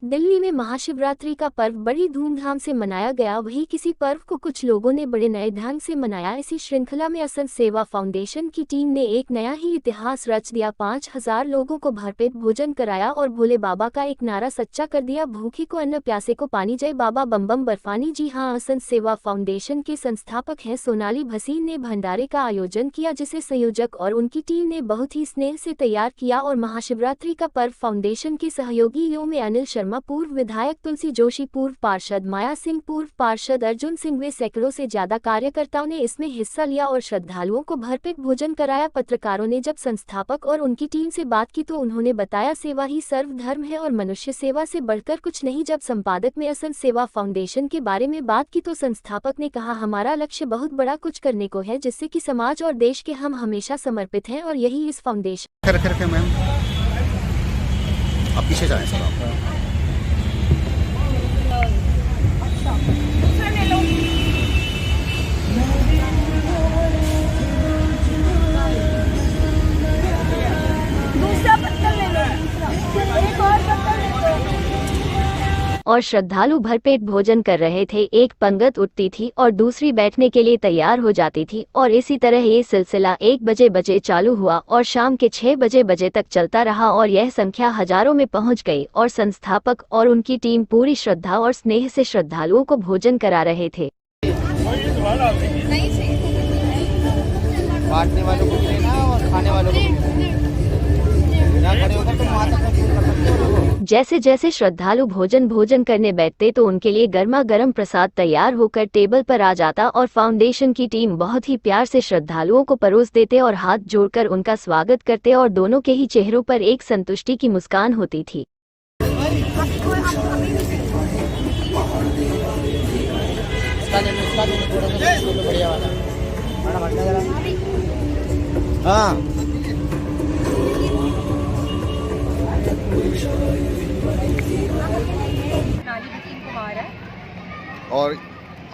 दिल्ली में महाशिवरात्रि का पर्व बड़ी धूमधाम से मनाया गया। वहीं किसी पर्व को कुछ लोगों ने बड़े नए ढंग से मनाया। इसी श्रृंखला में असंत सेवा फाउंडेशन की टीम ने एक नया ही इतिहास रच दिया। 5000 लोगों को भरपेट भोजन कराया और भोले बाबा का एक नारा सच्चा कर दिया, भूखे को अन्न प्यासे को पानी, जय बाबा बम बम बर्फानी। जी हां, असंत सेवा फाउंडेशन के संस्थापक हैं सोनाली भसीन ने भंडारे का आयोजन किया, जिसे संयोजक और उनकी टीम ने बहुत ही स्नेह से तैयार किया। और महाशिवरात्रि का पर्व फाउंडेशन के सहयोगियों में अनिल शर्मा, पूर्व विधायक तुलसी जोशी, पूर्व पार्षद माया सिंह, पूर्व पार्षद अर्जुन सिंह, वे सैकड़ों से ज्यादा कार्यकर्ताओं ने इसमें हिस्सा लिया और श्रद्धालुओं को भरपेट भोजन कराया। पत्रकारों ने जब संस्थापक और उनकी टीम से बात की तो उन्होंने बताया, सेवा ही सर्वधर्म है और मनुष्य सेवा से बढ़कर कुछ नहीं। जब संपादक में असंत सेवा फाउंडेशन के बारे में बात की तो संस्थापक ने कहा, हमारा लक्ष्य बहुत बड़ा कुछ करने को है, जिससे कि समाज और देश के हम हमेशा समर्पित हैं और यही इस फाउंडेशन। मैम आप पीछे जाएं सर आप। और श्रद्धालु भरपेट भोजन कर रहे थे। एक पंगत उठती थी और दूसरी बैठने के लिए तैयार हो जाती थी और इसी तरह ये सिलसिला 1 बजे चालू हुआ और शाम के 6 बजे तक चलता रहा और यह संख्या हजारों में पहुंच गई। और संस्थापक और उनकी टीम पूरी श्रद्धा और स्नेह से श्रद्धालुओं को भोजन करा रहे थे। बांटने वालों को देना और खाने वालों को जैसे जैसे श्रद्धालु भोजन करने बैठते तो उनके लिए गर्मा गर्म प्रसाद तैयार होकर टेबल पर आ जाता और फाउंडेशन की टीम बहुत ही प्यार से श्रद्धालुओं को परोस देते और हाथ जोड़कर उनका स्वागत करते और दोनों के ही चेहरों पर एक संतुष्टि की मुस्कान होती थी। और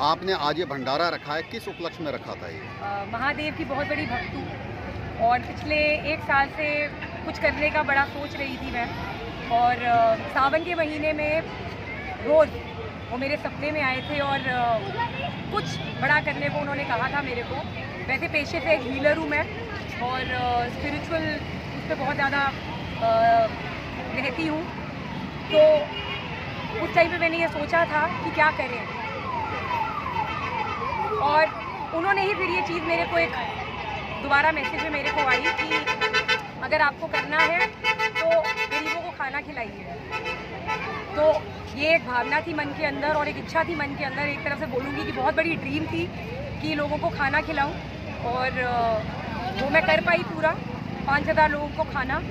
आपने आज ये भंडारा रखा है, किस उपलक्ष्य में रखा था ये? महादेव की बहुत बड़ी भक्त हूँ और पिछले 1 साल से कुछ करने का बड़ा सोच रही थी मैं। और सावन के महीने में रोज़ वो मेरे सपने में आए थे और कुछ बड़ा करने को उन्होंने कहा था मेरे को। वैसे पेशे से एक हीलर हूँ मैं और स्पिरिचुअल उस पर बहुत ज़्यादा रहती हूँ, तो उस टाइम पे मैंने ये सोचा था कि क्या करें और उन्होंने ही फिर ये चीज़ मेरे को एक दोबारा मैसेज में मेरे को आई कि अगर आपको करना है तो गरीबों को खाना खिलाइए। तो ये एक भावना थी मन के अंदर और एक इच्छा थी मन के अंदर। एक तरफ से बोलूँगी कि बहुत बड़ी ड्रीम थी कि लोगों को खाना खिलाऊं और वो मैं कर पाई पूरा, 5000 लोगों को खाना।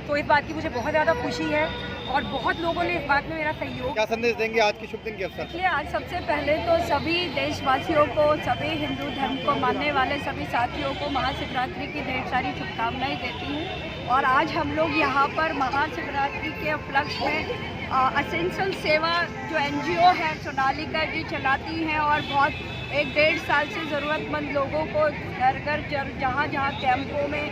तो इस बात की मुझे बहुत ज़्यादा खुशी है और बहुत लोगों ने इस बात में मेरा सहयोग। क्या संदेश देंगे आज के शुभ दिन के अवसर पर? इसलिए आज सबसे पहले तो सभी देशवासियों को, सभी हिंदू धर्म को मानने वाले सभी साथियों को महाशिवरात्रि की ढेर सारी शुभकामनाएं देती हूँ। और आज हम लोग यहाँ पर महाशिवरात्रि के उपलक्ष्य में असेंशियल सेवा जो NGO है सोनालिका जी चलाती हैं और बहुत 1-1.5 साल से ज़रूरतमंद लोगों को घर घर जहाँ जहाँ कैंपों में,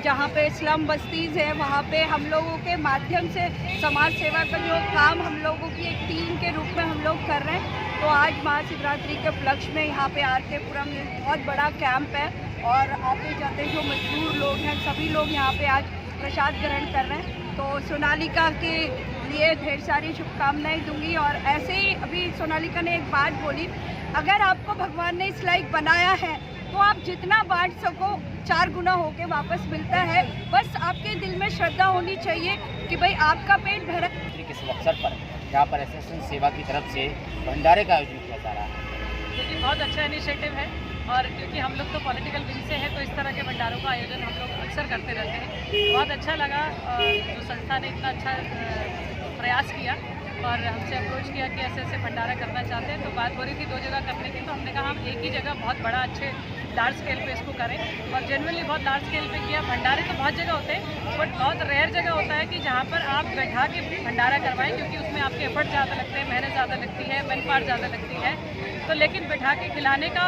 जहाँ पे स्लम बस्तीज़ है, वहाँ पे हम लोगों के माध्यम से समाज सेवा का जो काम हम लोगों की एक टीम के रूप में हम लोग कर रहे हैं। तो आज महाशिवरात्रि के उपलक्ष्य में यहाँ पे RK पुरम में बहुत बड़ा कैंप है और आते जाते जो मजदूर लोग हैं सभी लोग यहाँ पे आज प्रसाद ग्रहण कर रहे हैं। तो सोनालिका के लिए ढेर सारी शुभकामनाएं दूंगी। और ऐसे ही अभी सोनालिका ने एक बात बोली, अगर आपको भगवान ने इस लायक बनाया है तो आप जितना बांट सको 4 गुना होके वापस मिलता है। बस आपके दिल में श्रद्धा होनी चाहिए कि भाई आपका पेट भरा। किस अवसर पर जहाँ पर एसएसएन सेवा की तरफ से भंडारे का आयोजन किया जा रहा है, क्योंकि बहुत अच्छा इनिशिएटिव है और क्योंकि हम लोग तो पॉलिटिकल विंग से हैं तो इस तरह के भंडारों का आयोजन हम लोग अक्सर करते रहते हैं। बहुत अच्छा लगा जो संस्था ने इतना अच्छा प्रयास किया और हमसे अप्रोच किया कि ऐसे भंडारा करना चाहते हैं। तो बात हो रही थी 2 जगह करने की, तो हमने कहा हम एक ही जगह बहुत बड़ा अच्छे लार्ज स्केल पे इसको करें और जेन्युइनली बहुत लार्ज स्केल पे किया। भंडारे तो बहुत जगह होते हैं बट बहुत रेयर जगह होता है कि जहाँ पर आप बैठा के भंडारा करवाएं, क्योंकि उसमें आपके एफर्ट ज़्यादा लगते हैं, मेहनत ज़्यादा लगती है, मैन पावर ज़्यादा लगती है। तो लेकिन बैठा के खिलाने का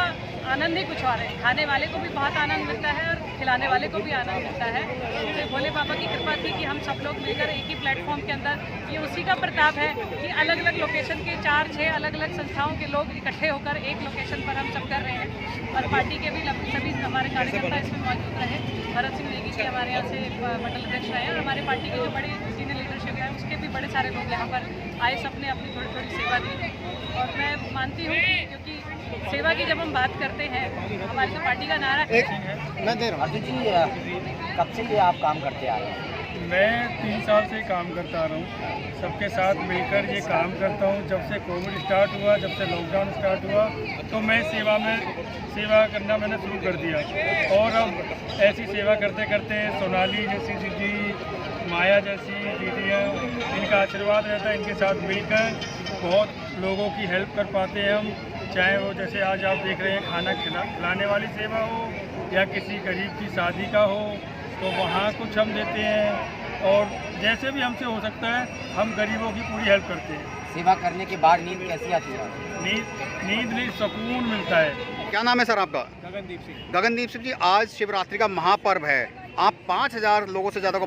आनंद ही कुछ और है, खाने वाले को भी बहुत आनंद मिलता है और खिलाने वाले को भी आनंद मिलता है। तो भोले बाबा की कृपा थी कि हम सब लोग मिलकर एक ही प्लेटफॉर्म के अंदर, ये उसी का प्रताप है कि अलग अलग लोकेशन के 4-6 अलग अलग संस्थाओं के लोग इकट्ठे होकर एक लोकेशन पर हम सब कर रहे हैं। और पार्टी के भी सभी हमारे कार्यकर्ता इसमें मौजूद रहे। भरत सिंह नेगी जी हमारे यहाँ से मंडल अध्यक्ष रहे, और हमारे पार्टी के जो बड़े सीनियर लीडरशिप है उसके भी बड़े सारे लोग यहाँ पर आए, सबने अपनी थोड़ी थोड़ी सेवा दी। और मैं मानती हूँ क्योंकि सेवा की जब हम बात करते हैं, हमारी तो पार्टी का नारा है। अर्जुन जी, कब से ये आप काम करते आ रहे हैं? मैं 3 साल से काम करता आ रहा हूँ, सबके साथ मिलकर ये काम करता हूँ। जब से कोविड स्टार्ट हुआ, जब से लॉकडाउन स्टार्ट हुआ, तो मैं सेवा करना मैंने शुरू कर दिया। और अब ऐसी सेवा करते करते सोनाली जैसी दीदी, माया जैसी दीदियाँ, इनका आशीर्वाद रहता है, इनके साथ मिलकर बहुत लोगों की हेल्प कर पाते हैं हम। चाहे वो जैसे आज आप देख रहे हैं खाना खिलाने वाली सेवा हो या किसी गरीब की शादी का हो, तो वहाँ कुछ हम देते हैं। और जैसे भी हमसे हो सकता है हम गरीबों की पूरी हेल्प करते हैं। सेवा करने के बाद नींद कैसी आती है? नींद में सुकून मिलता है। क्या नाम है सर आपका? गगनदीप सिंह। गगनदीप सिंह जी, आज शिवरात्रि का महापर्व है, आप 5000 लोगों से ज़्यादा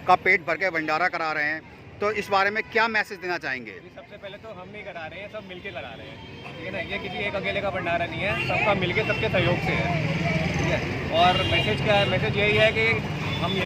का पेट भर के भंडारा करा रहे हैं, तो इस बारे में क्या मैसेज देना चाहेंगे? सबसे पहले तो हम नहीं करा रहे हैं, सब मिलके करा रहे हैं, ठीक है ना। ये किसी एक अकेले का भंडारा नहीं है, सबका मिलके सबके सहयोग से है, ठीक है। और मैसेज क्या है? मैसेज यही है कि हम